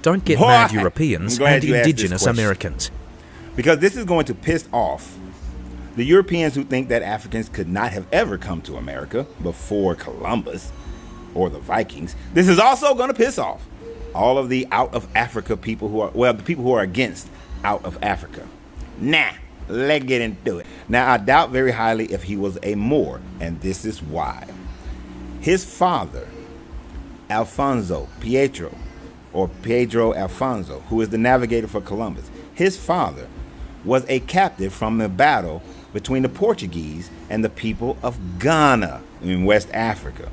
don't get Boy, mad I'm Europeans glad and you asked this Indigenous question. Americans. Because this is going to piss off the Europeans who think that Africans could not have ever come to America before Columbus or the Vikings. This is also going to piss off all of the out of Africa people who are, well, the people who are against out of Africa. Nah, let's get into it. Now, I doubt very highly if he was a Moor, and this is why. His father, Alfonso Pietro, or Pedro Alfonso, who is the navigator for Columbus, his father was a captive from the battle between the Portuguese and the people of Ghana in West Africa.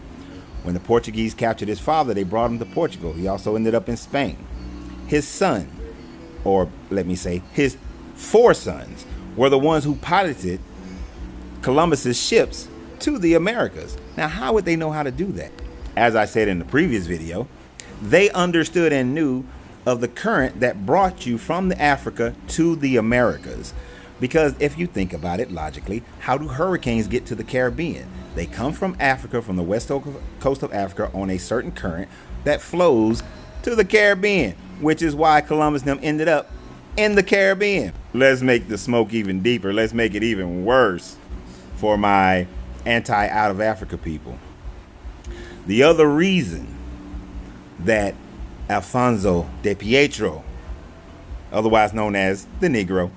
When the Portuguese captured his father, they brought him to Portugal. He also ended up in Spain. His son, or let me say, his 4 sons, were the ones who piloted Columbus's ships to the Americas. Now, how would they know how to do that? As I said in the previous video, they understood and knew of the current that brought you from the Africa to the Americas. Because if you think about it logically, how do hurricanes get to the Caribbean? They come from Africa, from the west coast of Africa, on a certain current that flows to the Caribbean, which is why Columbus and them ended up in the Caribbean. Let's make the smoke even deeper. Let's make it even worse for my anti-out of Africa people. The other reason that Alfonso de Pietro, otherwise known as the Negro,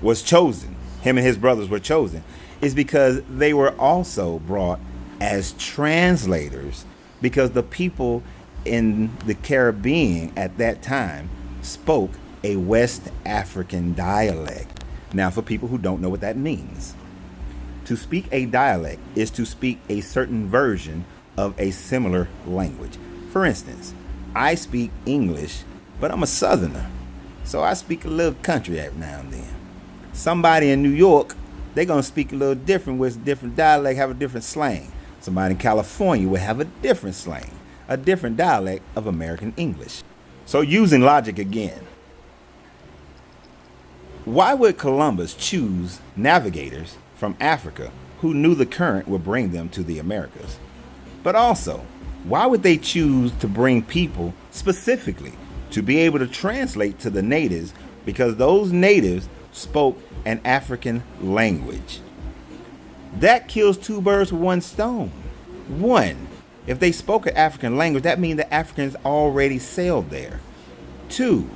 was chosen, him and his brothers were chosen, is because they were also brought as translators, because the people in the Caribbean at that time spoke a West African dialect. Now, for people who don't know what that means, to speak a dialect is to speak a certain version of a similar language. For instance, I speak English, but I'm a Southerner, so I speak a little country every now and then. Somebody in New York, they're going to speak a little different with a different dialect, have a different slang. Somebody in California will have a different slang, a different dialect of American English. So using logic again, why would Columbus choose navigators from Africa who knew the current would bring them to the Americas? But also, why would they choose to bring people specifically to be able to translate to the natives, because those natives spoke an African language? That kills 2 birds with 1 stone. 1, if they spoke an African language, that means the Africans already sailed there. 2,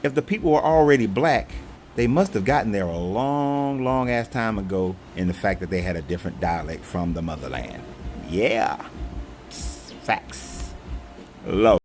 if the people were already black, they must have gotten there a long, long ass time ago, in the fact that they had a different dialect from the motherland. Yeah, facts. Low.